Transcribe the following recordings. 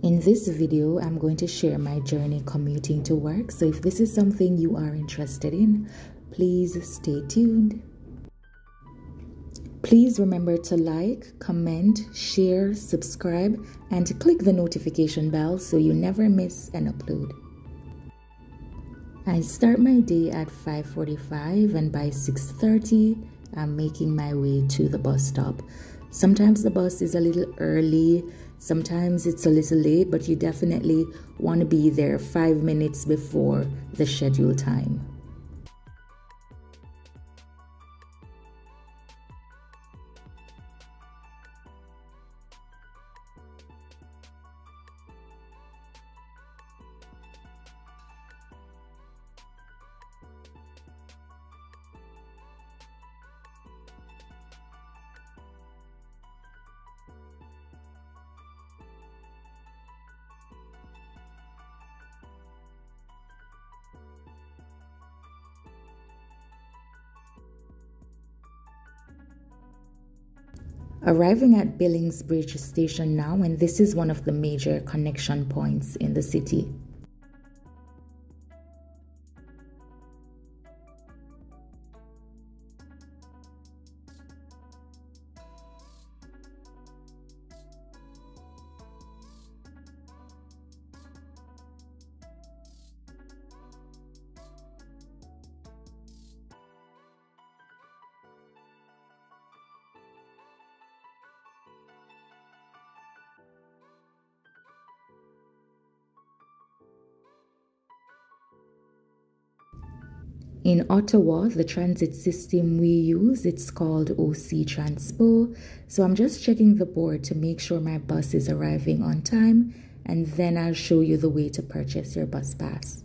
In this video, I'm going to share my journey commuting to work. So if this is something you are interested in, please stay tuned. Please remember to like, comment, share, subscribe, and to click the notification bell so you never miss an upload. I start my day at 5:45 and by 6:30, I'm making my way to the bus stop. Sometimes the bus is a little early, sometimes it's a little late, but you definitely want to be there 5 minutes before the scheduled time. Arriving at Billings Bridge Station now, and this is one of the major connection points in the city. In Ottawa, the transit system we use, it's called OC Transpo. So I'm just checking the board to make sure my bus is arriving on time, and then I'll show you the way to purchase your bus pass.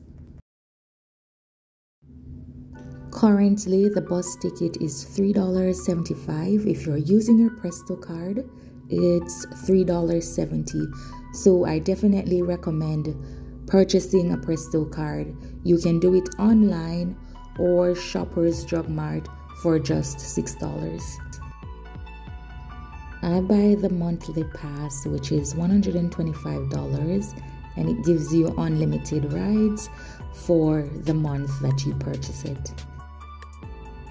Currently, the bus ticket is $3.75. If you're using your Presto card, it's $3.70. So I definitely recommend purchasing a Presto card. You can do it online or Shoppers Drug Mart for just $6. I buy the monthly pass, which is $125, and it gives you unlimited rides for the month that you purchase it.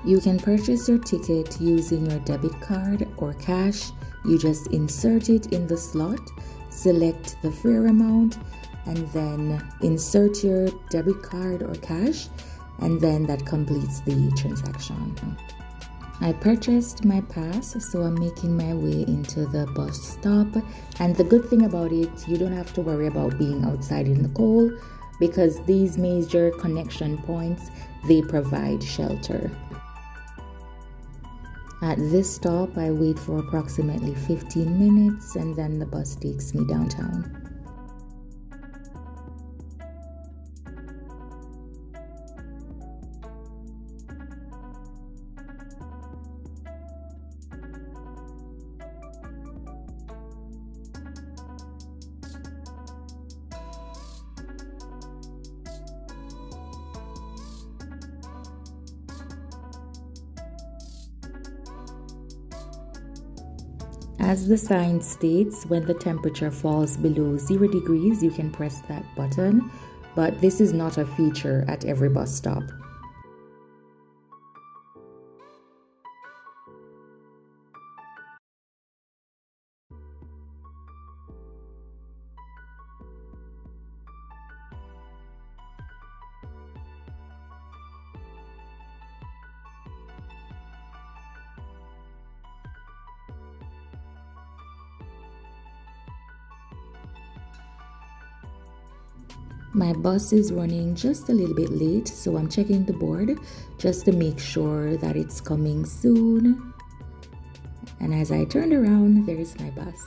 You can purchase your ticket using your debit card or cash. You just insert it in the slot, select the fare amount, and then insert your debit card or cash, and then that completes the transaction. I purchased my pass, so I'm making my way into the bus stop. And the good thing about it, you don't have to worry about being outside in the cold, because these major connection points, they provide shelter. At this stop, I wait for approximately 15 minutes, and then the bus takes me downtown. As the sign states, when the temperature falls below 0 degrees, you can press that button, but this is not a feature at every bus stop. My bus is running just a little bit late, so I'm checking the board just to make sure that it's coming soon. And as I turned around, there's my bus.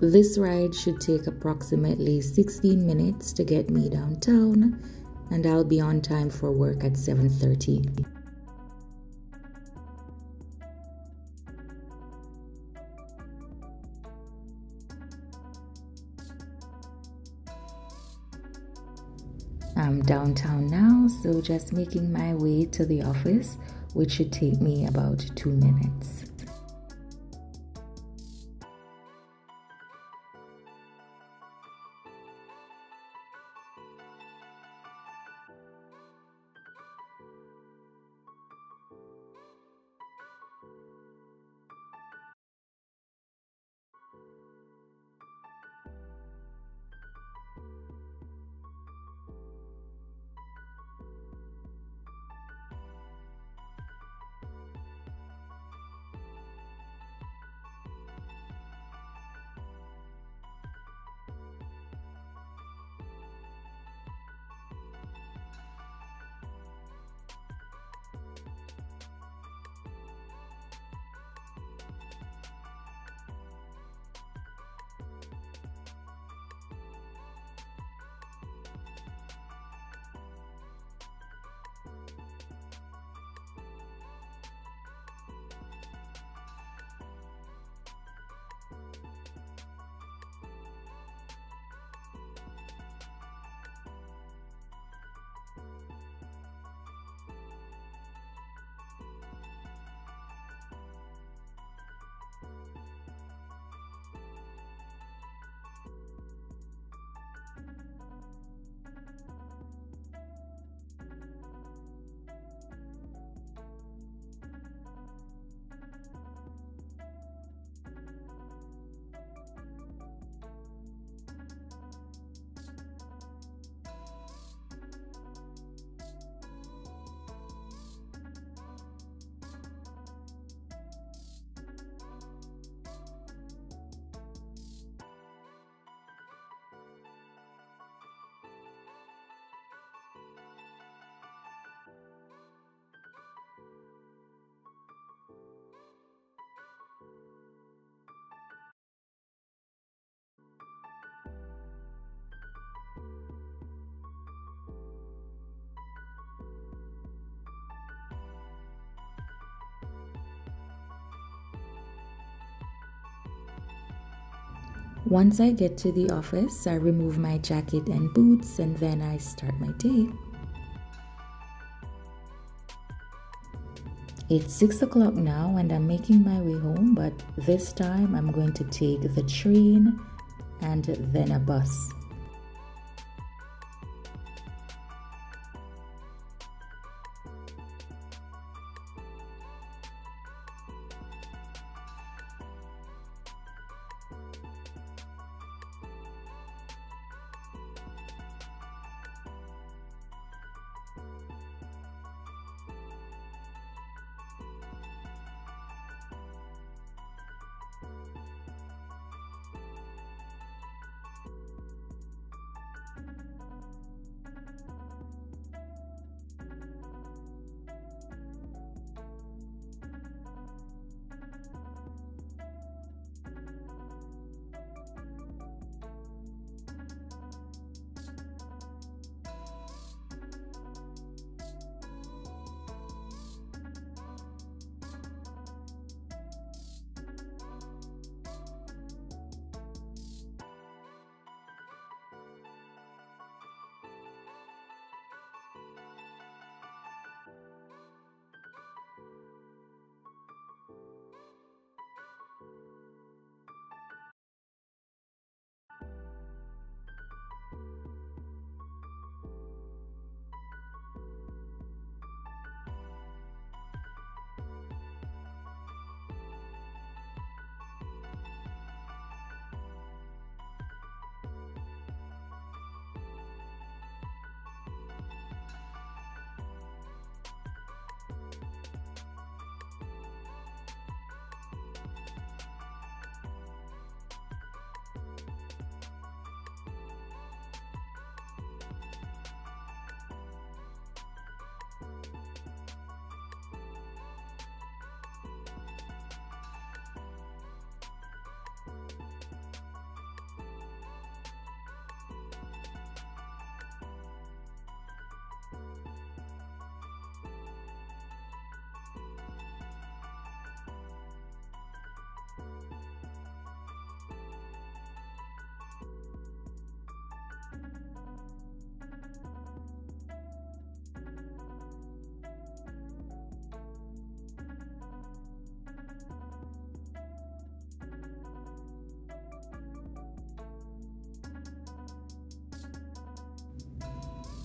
This ride should take approximately 16 minutes to get me downtown, and I'll be on time for work at 7:30. I'm downtown now, so just making my way to the office, which should take me about 2 minutes. Once I get to the office, I remove my jacket and boots, and then I start my day. It's 6 o'clock now and I'm making my way home, but this time I'm going to take the train and then a bus.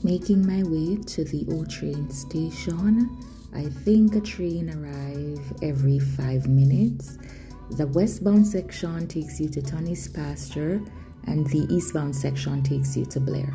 Making my way to the O train station. I think a train arrives every 5 minutes. The westbound section takes you to Tony's Pasture and the eastbound section takes you to Blair.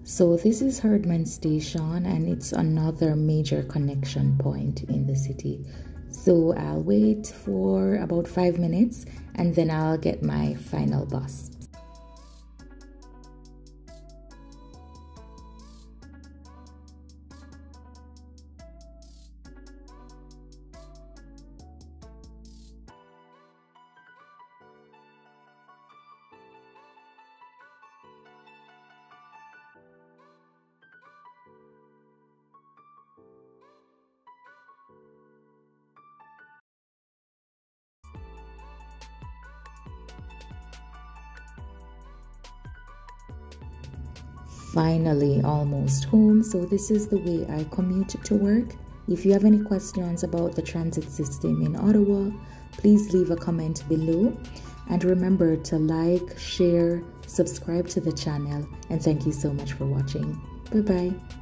So this is Herdman Station and it's another major connection point in the city. So I'll wait for about 5 minutes and then I'll get my final bus. Finally, almost home. So this is the way I commute to work. If you have any questions about the transit system in Ottawa, please leave a comment below. And remember to like, share, subscribe to the channel. And thank you so much for watching. Bye-bye.